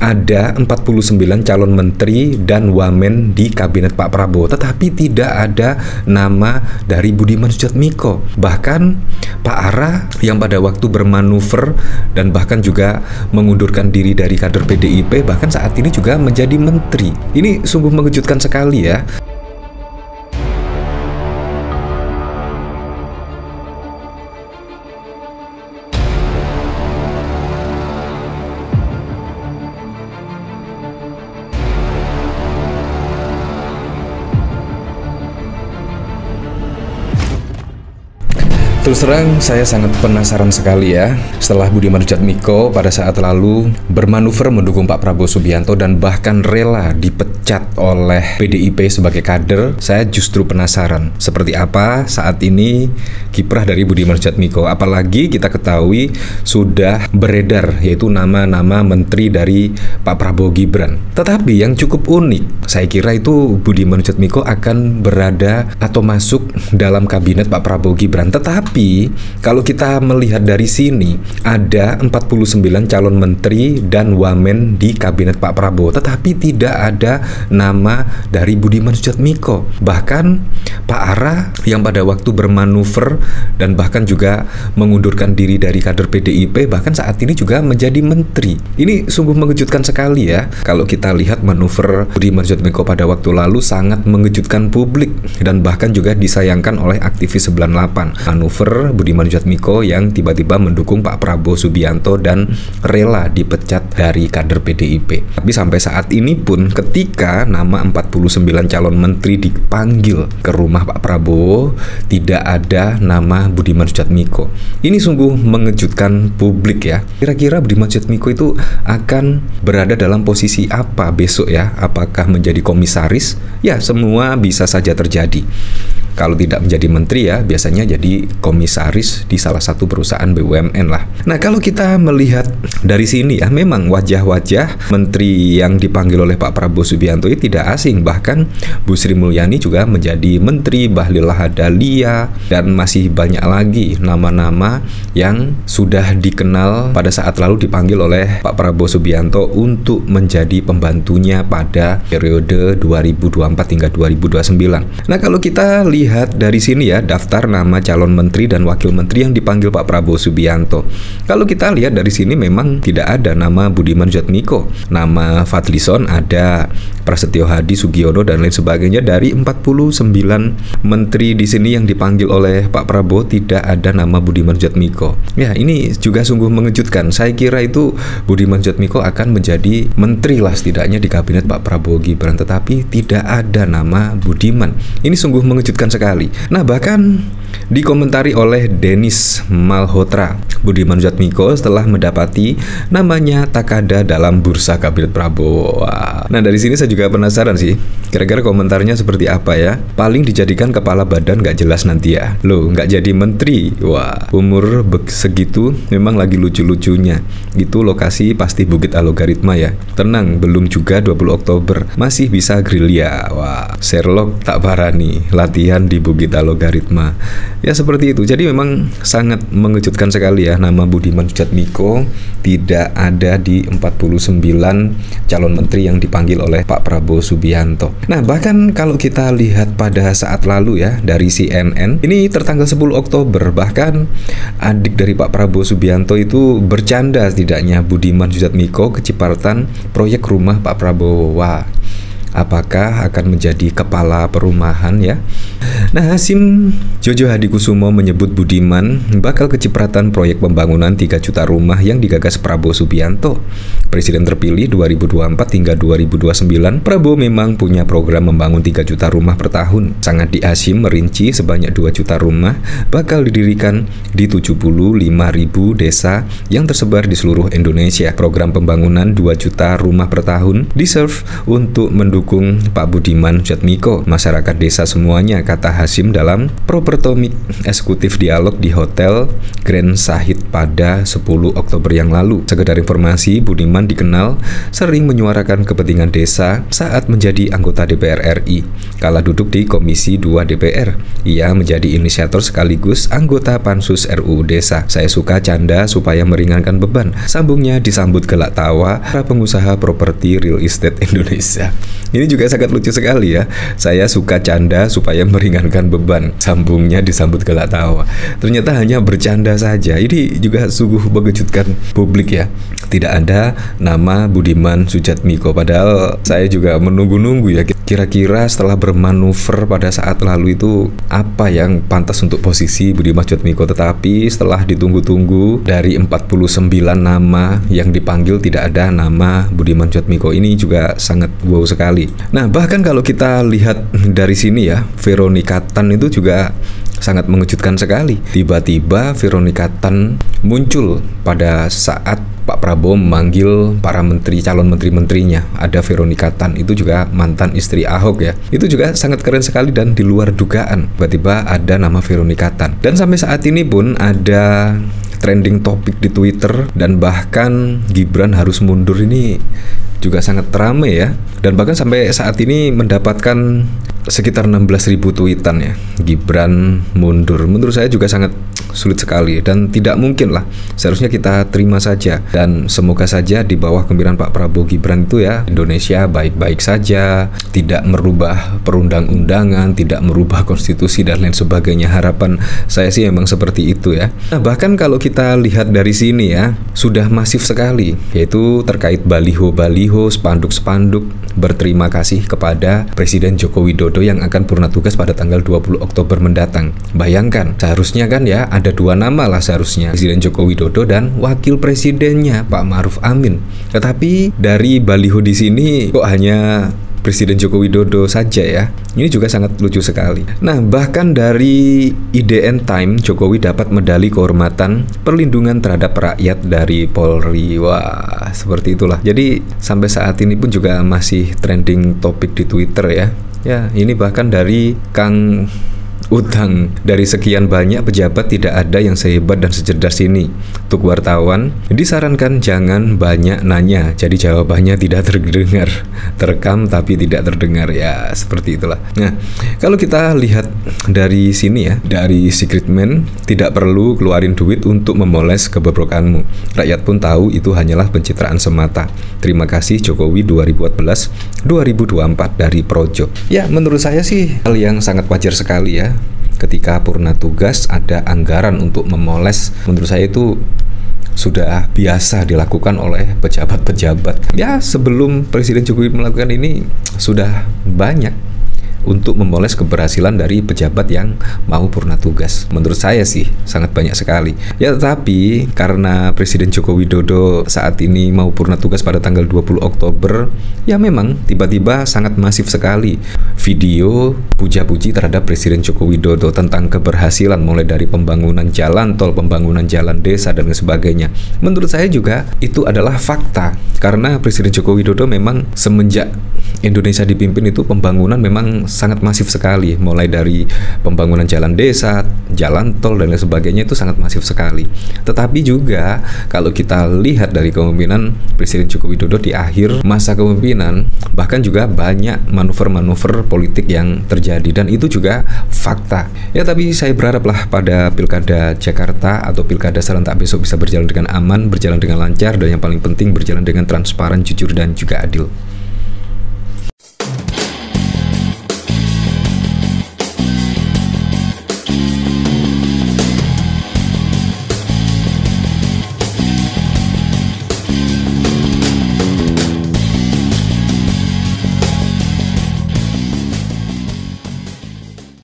ada 49 calon menteri dan wamen di kabinet Pak Prabowo, tetapi tidak ada nama dari Budiman Sujatmiko. Bahkan Pak Ara yang pada waktu bermanuver dan bahkan juga mengundurkan diri dari kader PDIP, bahkan saat ini juga menjadi menteri. Ini sungguh mengejutkan sekali ya. Terus terang saya sangat penasaran sekali ya, setelah Budiman Sujatmiko pada saat lalu bermanuver mendukung Pak Prabowo Subianto dan bahkan rela dipecat oleh PDIP sebagai kader. Saya justru penasaran seperti apa saat ini kiprah dari Budiman Sujatmiko. Apalagi kita ketahui sudah beredar yaitu nama-nama menteri dari Pak Prabowo Gibran. Tetapi yang cukup unik, saya kira itu Budiman Sujatmiko akan berada atau masuk dalam kabinet Pak Prabowo Gibran. Tetapi kalau kita melihat dari sini, ada 49 calon menteri dan wamen di kabinet Pak Prabowo, tetapi tidak ada nama dari Budiman Sujatmiko. Bahkan Pak Ara yang pada waktu bermanuver dan bahkan juga mengundurkan diri dari kader PDIP, bahkan saat ini juga menjadi menteri. Ini sungguh mengejutkan sekali ya. Kalau kita lihat manuver Budiman Sujatmiko pada waktu lalu sangat mengejutkan publik dan bahkan juga disayangkan oleh aktivis 98. Manuver Budiman Sujatmiko yang tiba-tiba mendukung Pak Prabowo Subianto dan rela dipecat dari kader PDIP. Tapi sampai saat ini pun ketika nama 49 calon menteri dipanggil ke rumah Pak Prabowo, tidak ada nama Budiman Sujatmiko. Ini sungguh mengejutkan publik ya. Kira-kira Budiman Sujatmiko itu akan berada dalam posisi apa besok ya? Apakah menjadi komisaris? Ya, semua bisa saja terjadi. Kalau tidak menjadi menteri ya, biasanya jadi komisaris di salah satu perusahaan BUMN lah. Nah, kalau kita melihat dari sini ya, memang wajah-wajah menteri yang dipanggil oleh Pak Prabowo Subianto ini tidak asing. Bahkan Bu Sri Mulyani juga menjadi menteri, Bahlil Lahadalia, dan masih banyak lagi nama-nama yang sudah dikenal pada saat lalu dipanggil oleh Pak Prabowo Subianto untuk menjadi pembantunya pada periode 2024 hingga 2029. Nah, kalau kita lihat dari sini ya, daftar nama calon menteri dan wakil menteri yang dipanggil Pak Prabowo Subianto. Kalau kita lihat dari sini memang tidak ada nama Budiman Sujatmiko. Nama Fadlison ada, Prasetyo Hadi, Sugiono dan lain sebagainya. Dari 49 menteri di sini yang dipanggil oleh Pak Prabowo tidak ada nama Budiman Sujatmiko. Ya, ini juga sungguh mengejutkan. Saya kira itu Budiman Sujatmiko akan menjadi menteri lah setidaknya di kabinet Pak Prabowo Gibran, tetapi tidak ada nama Budiman. Ini sungguh mengejutkan sekali. Nah, bahkan dikomentari oleh Denis Malhotra, Budiman Sujatmiko setelah mendapati namanya tak ada dalam bursa kabinet Prabowo. Wah. Nah, dari sini saya juga penasaran sih, kira-kira komentarnya seperti apa ya? Paling dijadikan kepala badan nggak jelas nanti ya. Loh, nggak jadi menteri. Wah, umur segitu memang lagi lucu-lucunya. Itu lokasi pasti Bukit Algoritma ya. Tenang, belum juga 20 Oktober. Masih bisa gerilya. Wah, Sherlock tak parani. Latihan di Bukit Algoritma. Ya seperti itu. Jadi memang sangat mengejutkan sekali ya, nama Budiman Sujatmiko tidak ada di 49 calon menteri yang dipanggil oleh Pak Prabowo Subianto. Nah, bahkan kalau kita lihat pada saat lalu ya, dari CNN, ini tertanggal 10 Oktober, bahkan adik dari Pak Prabowo Subianto itu bercanda setidaknya, Budiman Sujatmiko kecipratan proyek rumah Pak Prabowo. Wah, apakah akan menjadi kepala perumahan ya? Nah, Hasim Jojo Hadikusumo menyebut Budiman bakal kecipratan proyek pembangunan 3 juta rumah yang digagas Prabowo Subianto. Presiden terpilih 2024 hingga 2029, Prabowo memang punya program membangun 3 juta rumah per tahun. Sangat di Hasim merinci sebanyak 2 juta rumah bakal didirikan di 75.000 desa yang tersebar di seluruh Indonesia. Program pembangunan 2 juta rumah per tahun diserve untuk mendukung mendukung Pak Budiman Sujatmiko. Masyarakat desa semuanya, kata Hasyim dalam Propertomik Eksekutif Dialog di Hotel Grand Sahid pada 10 Oktober yang lalu. Sekedar informasi, Budiman dikenal sering menyuarakan kepentingan desa saat menjadi anggota DPR RI. Kala duduk di Komisi 2 DPR, ia menjadi inisiator sekaligus anggota Pansus RUU Desa. Saya suka canda supaya meringankan beban. Sambungnya disambut gelak tawa para pengusaha properti real estate Indonesia. Ini juga sangat lucu sekali ya. Saya suka canda supaya meringankan beban. Sambungnya disambut gelak tawa. Ternyata hanya bercanda saja. Ini juga sungguh mengejutkan publik ya. Tidak ada nama Budiman Sujatmiko. Padahal saya juga menunggu-nunggu ya. Kira-kira setelah bermanuver pada saat lalu itu apa yang pantas untuk posisi Budiman Sujatmiko. Tetapi setelah ditunggu-tunggu dari 49 nama yang dipanggil tidak ada nama Budiman Sujatmiko. Ini juga sangat wow sekali. Nah, bahkan kalau kita lihat dari sini ya, Veronica Tan itu juga sangat mengejutkan sekali. Tiba-tiba Veronica Tan muncul pada saat Pak Prabowo memanggil para menteri, calon menteri-menterinya. Ada Veronica Tan, itu juga mantan istri Ahok ya. Itu juga sangat keren sekali dan di luar dugaan. Tiba-tiba ada nama Veronica Tan. Dan sampai saat ini pun ada trending topik di Twitter, dan bahkan Gibran harus mundur ini juga sangat ramai ya. Dan bahkan sampai saat ini mendapatkan sekitar 16.000 tweetan ya. Gibran mundur. Menurut saya juga sangat sulit sekali dan tidak mungkin lah. Seharusnya kita terima saja dan semoga saja di bawah kepemimpinan Pak Prabowo Gibran itu ya Indonesia baik-baik saja, tidak merubah perundang-undangan, tidak merubah konstitusi dan lain sebagainya. Harapan saya sih memang seperti itu ya. Nah, bahkan kalau kita lihat dari sini ya, sudah masif sekali, yaitu terkait baliho-baliho, spanduk-spanduk berterima kasih kepada Presiden Joko Widodo yang akan purna tugas pada tanggal 20 Oktober mendatang. Bayangkan, seharusnya kan ya ada dua nama lah seharusnya, Presiden Joko Widodo dan Wakil Presidennya Pak Ma'ruf Amin. Tetapi dari baliho di sini kok hanya Presiden Joko Widodo saja ya. Ini juga sangat lucu sekali. Nah, bahkan dari IDN Time, Jokowi dapat medali kehormatan perlindungan terhadap rakyat dari Polri. Wah, seperti itulah. Jadi sampai saat ini pun juga masih trending topik di Twitter ya. Ya, ini bahkan dari Kang Utang, dari sekian banyak pejabat tidak ada yang sehebat dan secerdas ini. Untuk wartawan, disarankan jangan banyak nanya, jadi jawabannya tidak terdengar, terekam tapi tidak terdengar ya, seperti itulah. Nah, kalau kita lihat dari sini ya, dari Secret Man, tidak perlu keluarin duit untuk memoles kebobrokanmu. Rakyat pun tahu itu hanyalah pencitraan semata. Terima kasih Jokowi 2014-2024 dari Projo. Ya, menurut saya sih hal yang sangat wajar sekali ya. Ketika purna tugas ada anggaran untuk memoles, menurut saya itu sudah biasa dilakukan oleh pejabat-pejabat. Ya, sebelum Presiden Jokowi melakukan ini sudah banyak untuk memoles keberhasilan dari pejabat yang mau purna tugas. Menurut saya sih sangat banyak sekali. Ya, tetapi karena Presiden Joko Widodo saat ini mau purna tugas pada tanggal 20 Oktober, ya memang tiba-tiba sangat masif sekali video puja-puji terhadap Presiden Joko Widodo tentang keberhasilan mulai dari pembangunan jalan tol, pembangunan jalan desa dan sebagainya. Menurut saya juga itu adalah fakta karena Presiden Joko Widodo memang semenjak Indonesia dipimpin itu pembangunan memang sangat masif sekali, mulai dari pembangunan jalan desa, jalan tol dan lain sebagainya itu sangat masif sekali. Tetapi juga kalau kita lihat dari kepemimpinan Presiden Joko Widodo di akhir masa kepemimpinan, bahkan juga banyak manuver-manuver politik yang terjadi dan itu juga fakta. Ya, tapi saya berharaplah pada Pilkada Jakarta atau Pilkada serentak besok bisa berjalan dengan aman, berjalan dengan lancar dan yang paling penting berjalan dengan transparan, jujur dan juga adil.